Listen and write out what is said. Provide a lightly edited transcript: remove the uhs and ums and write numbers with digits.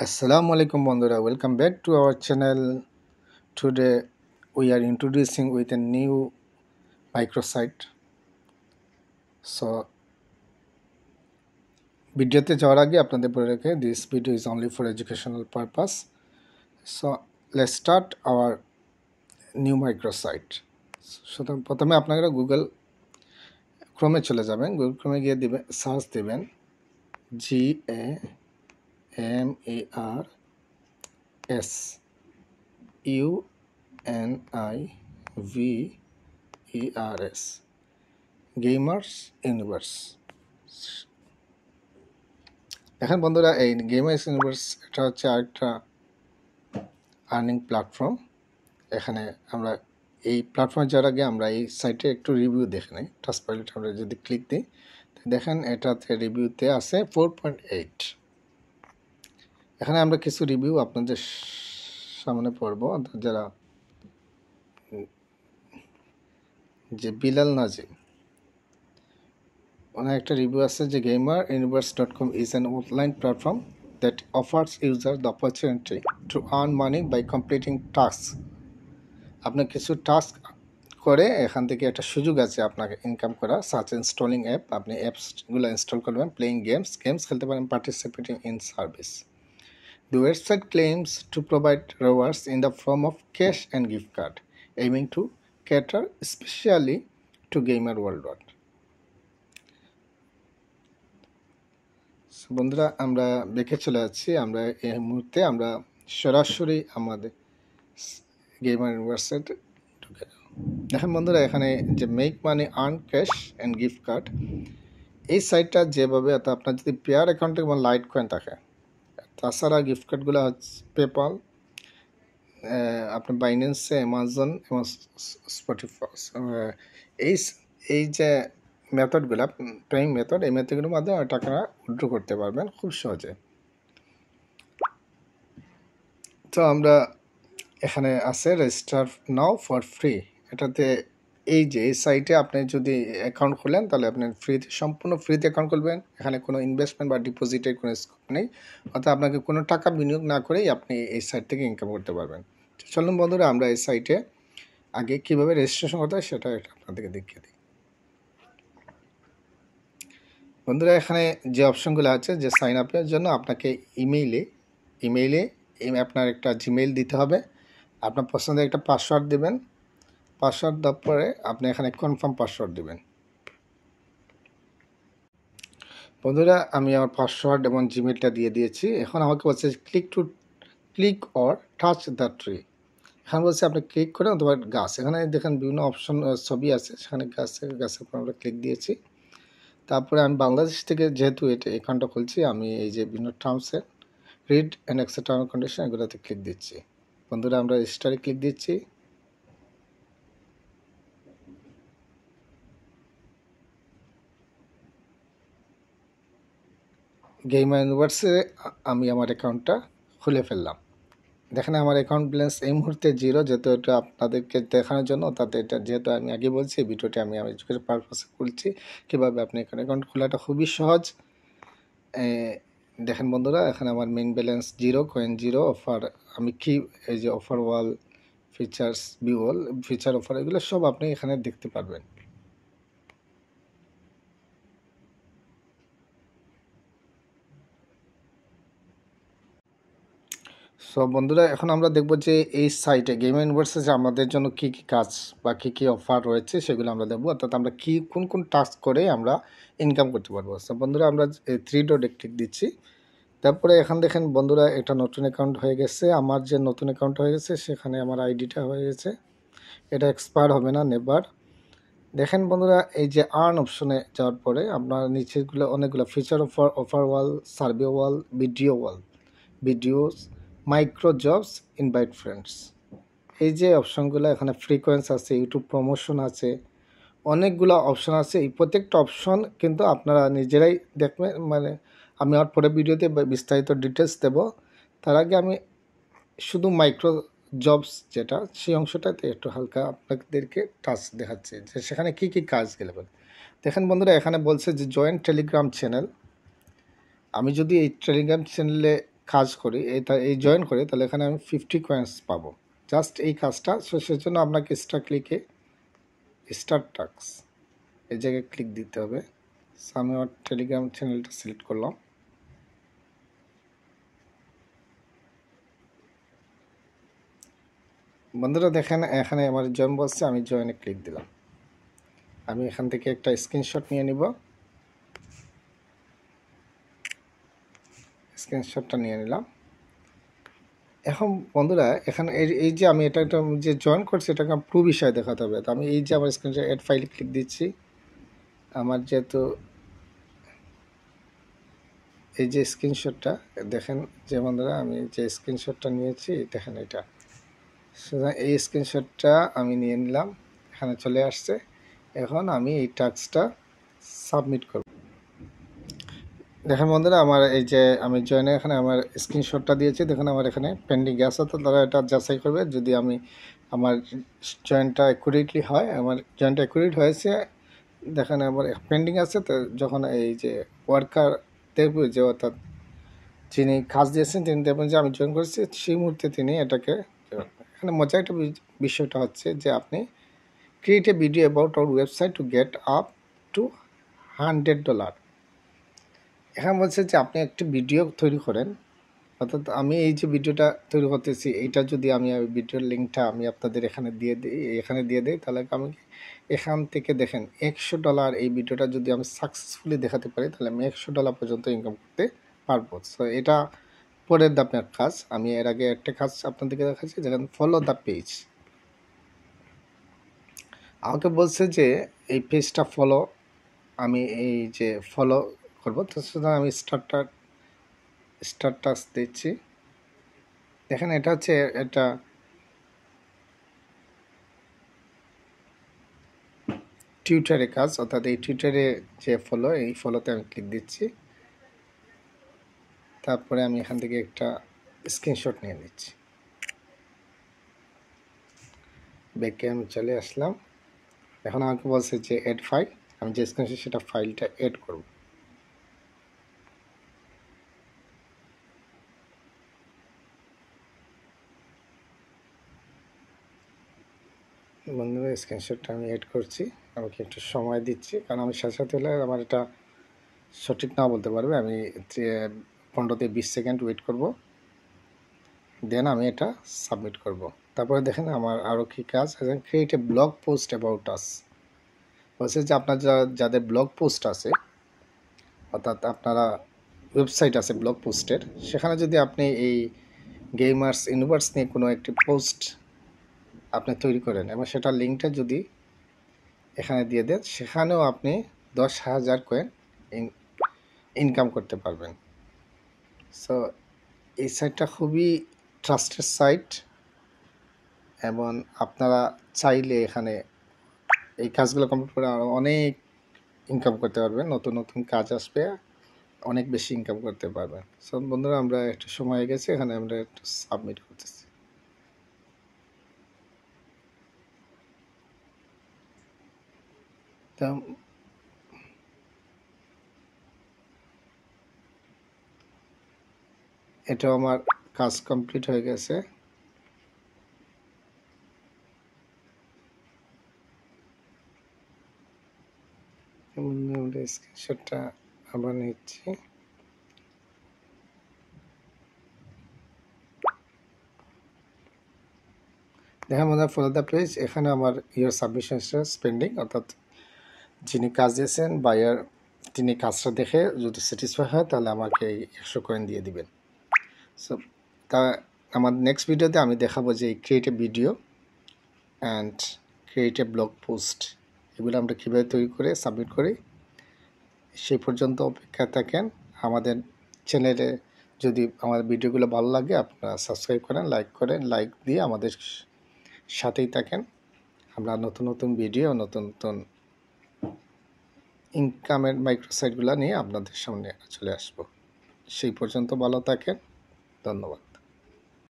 Assalamu alaikum bondura, welcome back to our channel. Today we are introducing with a new microsite. So ভিডিওতে যাওয়ার আগে আপনাদের বলে রাখি this video is only for educational purpose. So let's start our new microsite. সুতরাং প্রথমে আপনারা Google ক্রোমে চলে যাবেন, গুগল ক্রোমে গিয়ে দিবেন সার্চ দিবেন GAMARSUNIVERS গেমার্স ইউনিভার্স। দেখেন বন্ধুরা, এই গেমার্স ইউনিভার্স এটা হচ্ছে আরেকটা আর্নিং প্ল্যাটফর্ম। এখানে আমরা এই প্ল্যাটফর্মে যাওয়ার আগে আমরা এই সাইটে একটু রিভিউ দেখে নিই। ট্রাস্টপাইলট আমরা যদি ক্লিক দিই, দেখেন এটাতে রিভিউতে আছে 4.8। এখানে আমরা কিছু রিভিউ আপনাদের সামনে পড়ব। যারা যে বিলাল নাজিম, ওনার একটা রিভিউ আছে যে gameruniverse.com is an online platform that offers users the opportunity to earn money by completing tasks. আপনি কিছু টাস্ক করে এখান থেকে একটা সুযোগ আছে আপনাকে ইনকাম করা, সাচ ইনস্টলিং অ্যাপ। আপনি অ্যাপসগুলো ইনস্টল করবেন, প্লেইং গেমস খেলতে পারেন, participating in service. The website claims to provide rewards in the form of cash and gift card, aiming to cater especially to gamer worldwide. বন্ধুরা, আমরা দেখে চলে যাচ্ছি। আমরা এই মুহূর্তে আমরা সরাসরি আমাদের গেমার ইউনিভার্সিটি ঢুকে যাব। দেখেন বন্ধুরা, এখানে যে make money earn cash and gift card, এই সাইটটা যেভাবে আপনার যদি পেয়ার অ্যাকাউন্টে কোনো লাইট কয়েন থাকে, তাছাড়া গিফট কার্ডগুলো হচ্ছে পেপাল, আপনার বাইন্যান্সে, অ্যামাজন এবং স্পটিফাই, এই যে মেথডগুলো পেইং মেথড, এই মেথডগুলোর মাধ্যমে টাকা উইথড্র করতে পারবেন খুব সহজে। তো আমরা এখানে আছে রেজিস্টার নাও ফর ফ্রি। এটাতে এই যে এই সাইটে আপনি যদি অ্যাকাউন্ট খোলেন তাহলে আপনি ফ্রিতে, সম্পূর্ণ ফ্রিতে অ্যাকাউন্ট খুলবেন। এখানে কোনো ইনভেস্টমেন্ট বা ডিপোজিটের কোনো স্কোপ নেই, অর্থাৎ আপনাকে কোনো টাকা বিনিয়োগ না করেই আপনি এই সাইট থেকে ইনকাম করতে পারবেন। চলুন বন্ধুরা, আমরা এই সাইটে আগে কীভাবে রেজিস্ট্রেশন করতে হয় সেটা আপনাদেরকে দেখিয়ে দিই। বন্ধুরা, এখানে যে অপশনগুলো আছে, যে সাইন আপের জন্য আপনাকে ইমেইলে আপনার একটা জিমেইল দিতে হবে। আপনার পছন্দের একটা পাসওয়ার্ড দেবেন। পাসওয়ার্ড দেওয়ার পরে আপনি এখানে কনফার্ম পাসওয়ার্ড দেবেন। বন্ধুরা, আমি আমার পাসওয়ার্ড এবং জিমেইলটা দিয়ে দিয়েছি। এখন আমাকে বলছে click or touch the tree. এখানে বলছে আপনি ক্লিক করেন অথবা গাছ। এখানে দেখেন বিভিন্ন অপশন ছবি আছে, সেখানে গাছের উপর আমরা ক্লিক দিয়েছি। তারপরে আমি বাংলাদেশ থেকে যেহেতু এটা অ্যাকাউন্টটা খুলছি, আমি এই যে বিভিন্ন টার্মসের read and accept term condition এগুলোতে ক্লিক দিচ্ছি। বন্ধুরা, আমরা রেজিস্টারে ক্লিক দিচ্ছি। গেমার ইউনিভার্সে আমি আমার অ্যাকাউন্টটা খুলে ফেললাম। দেখেন আমার অ্যাকাউন্ট ব্যালেন্স এই মুহূর্তে 0, যেহেতু এটা আপনাদেরকে দেখানোর জন্য। তাতে এটা যেহেতু আমি আগে বলছি, ভিডিওটি আমি এডুকেশন পারপাসে খুলছি কীভাবে আপনি এখানে অ্যাকাউন্ট খোলাটা খুবই সহজ। দেখেন বন্ধুরা, এখানে আমার মেইন ব্যালেন্স 0, কয়েন 0, অফার আমি কি এই যে অফার ওয়াল, ফিচার্স বিওয়াল, ফিচার অফার, এগুলো সব আপনি এখানে দেখতে পারবেন। সো বন্ধুরা, এখন আমরা দেখব যে এই সাইটে গেমার ইউনিভার্সে আমাদের জন্য কী কী কাজ বা কী কী অফার রয়েছে সেগুলো আমরা দেখব, অর্থাৎ আমরা কোন টাস্ক করে আমরা ইনকাম করতে পারবো। সো বন্ধুরা, আমরা 3 ডটে ক্লিক দিচ্ছি। তারপরে এখান দেখেন বন্ধুরা, এটা নতুন অ্যাকাউন্ট হয়ে গেছে। আমার যে নতুন অ্যাকাউন্ট হয়ে গেছে সেখানে আমার আইডিটা হয়ে গেছে, এটা এক্সপায়ার হবে না, নেভার। দেখেন বন্ধুরা, এই যে আর্ন অপশনে যাওয়ার পরে আপনার নিচেগুলো অনেকগুলো feature offer wall, survey wall, videos, micro jobs, invite friends, এই যে অপশনগুলো, এখানে ফ্রিকোয়েন্স আছে, ইউটিউব প্রমোশন আছে, অনেকগুলো অপশন আছে। এই প্রত্যেকটা অপশন কিন্তু আপনারা নিজেরাই দেখবেন, মানে আমি আর পরে ভিডিওতে বিস্তারিত ডিটেলস দেব। তার আগে আমি শুধু মাইক্রো জবস যেটা, সেই অংশটাতে একটু হালকা আপনাদেরকে টাচ দেখাচ্ছে যে সেখানে কী কী কাজ গেলে বলে। দেখেন বন্ধুরা, এখানে বলছে যে জয়েন টেলিগ্রাম চ্যানেল। আমি যদি এই টেলিগ্রাম চ্যানেলে কাজ করি, এই জয়েন করি, তাহলে এখানে আমি 50 কয়েন্স পাবো জাস্ট এই কাজটা। সো সেজন্য আপনাকে স্টার্ট টাস্ক এই জায়গায় ক্লিক দিতে হবে। সো আমি আমার টেলিগ্রাম চ্যানেলটা সিলেক্ট করলাম। বন্ধুরা দেখেন এখানে আমার জয়েন বলছে, আমি জয়েনে ক্লিক দিলাম। আমি এখান থেকে একটা স্ক্রিনশট নিয়ে নিব। স্ক্রিনশটটা নিয়ে নিলাম। এখন বন্ধুরা এখানে এই যে আমি এটা একটা যে জয়েন করছি এটাকে প্রুফ হিসাবে দেখাতে হবে। তো আমি এই যে আমার স্ক্রিনশট অ্যাড ফাইলে ক্লিক দিচ্ছি। আমার যেহেতু এই যে স্ক্রিনশটটা দেখেন যে বন্ধুরা আমি যে স্ক্রিনশটটা নিয়েছি দেখেন এটা, সুতরাং এই স্ক্রিনশটটা আমি নিয়ে নিলাম, এখানে চলে আসছে। এখন আমি এই টাস্কটা সাবমিট করব। দেখেন বন্ধুরা আমার এই যে আমি জয়েনে এখানে আমার স্ক্রিনশটটা দিয়েছি, দেখুন আমার এখানে পেন্ডিং আছে। তো তারা এটা যাচাই করবে যদি আমার জয়েনটা অ্যাকুরেটলি হয়। আমার জয়েনটা অ্যাকুরেট হয়েছে, দেখেন আমার পেন্ডিং আছে। তো যখন এই যে ওয়ার্কার দেখবে যে অর্থাৎ যিনি কাজ দিয়েছেন তিনি দেখবেন যে আমি জয়েন করেছি, সেই মুহূর্তে তিনি এটাকে, এখানে মজা একটা বিষয়টা হচ্ছে যে আপনি create a video about our website to get up to $100। এখানে বলছে যে আপনি একটি ভিডিও তৈরি করেন, অর্থাৎ আমি এই যে ভিডিওটা তৈরি করতেছি এইটা যদি আমি ভিডিওর লিঙ্কটা আমি আপনাদের এখানে দিয়ে দিই তাহলে আমি এখান থেকে দেখেন $100 এই ভিডিওটা যদি আমি সাকসেসফুলি দেখাতে পারি তাহলে আমি $100 পর্যন্ত ইনকাম করতে পারবো। সো এটা পরের ধাপের কাজ। আমি এর আগে একটা কাজ আপনাদেরকে দেখাচ্ছি, যেখানে ফলো দ্য পেজ। আমাকে বলছে যে এই পেজটা ফলো, আমি এই যে ফলো করবো। তো সুতরাং আমি স্টার্ট দিচ্ছি। দেখেন এটা হচ্ছে এটা টিউটারে কাজ, অর্থাৎ এই টিউটারে যে ফলো, এই ফলোতে আমি ক্লিক দিচ্ছি। তারপরে আমি এখান থেকে একটা স্ক্রিনশট নিয়ে নিচ্ছি। ব্যাকে আমি চলে আসলাম। এখন আমাকে বলছে যে অ্যাড ফাইল, আমি যে স্ক্রিনশট সেটা ফাইলটা অ্যাড করব। বন্ধুরা স্ক্রিনশটটা আমি অ্যাড করছি, আমাকে একটু সময় দিচ্ছি কারণ আমি সাথে সাথে হলে আমার এটা সঠিক না বলতে পারবে। আমি 15 থেকে 20 সেকেন্ড ওয়েট করব, দেন আমি এটা সাবমিট করব। তারপরে দেখেন আমার আরও কী কাজ, create a blog post about us. বলছে যে আপনার যাদের ব্লগ পোস্ট আছে, অর্থাৎ আপনারা ওয়েবসাইট আছে ব্লগ পোস্টের, সেখানে যদি আপনি এই গেমার্স ইউনিভার্স নিয়ে কোনো একটি পোস্ট আপনি তৈরি করেন এবং সেটার লিঙ্কটা যদি এখানে দিয়ে দেন, সেখানেও আপনি 10,000 কয়েন ইনকাম করতে পারবেন। সো এই সাইটটা খুবই ট্রাস্টেড সাইট এবং আপনারা চাইলে এখানে এই কাজগুলো কমপ্লিট করে আরও অনেক ইনকাম করতে পারবেন। নতুন নতুন কাজ আসবে, অনেক বেশি ইনকাম করতে পারবেন। সো বন্ধুরা আমরা একটু সময় হয়ে গেছে, এখানে আমরা একটু সাবমিট করতেছি। তো এটাও আমার কাজ কমপ্লিট হয়ে গেছে। আমরা স্ক্রিনশটটা আবার নিচ্ছি। দেখেন আমাদের ফলো দ্য পেজ, এখানে আমার ইয়ার সাবমিশন পেন্ডিং, অর্থাৎ যিনি কাজ দিয়েছেন বায়ার তিনি কাজটা দেখে যদি স্যাটিসফাই হয় তাহলে আমাকে এই 100 কয়েন দিয়ে দিবেন। সো তা আমার নেক্সট ভিডিওতে আমি দেখাবো যে create a video and create a blog post এগুলো আমরা কীভাবে তৈরি করে সাবমিট করি। সেই পর্যন্ত অপেক্ষায় থাকেন। আমাদের চ্যানেলে যদি আমাদের ভিডিওগুলো ভালো লাগে আপনারা সাবস্ক্রাইব করেন, লাইক দিয়ে আমাদের সাথেই থাকেন। আমরা নতুন নতুন ভিডিও, নতুন নতুন ইনকামের মাইক্রোসাইটগুলো নিয়ে আপনাদের সামনে চলে আসব। সেই পর্যন্ত ভালো থাকেন, ধন্যবাদ।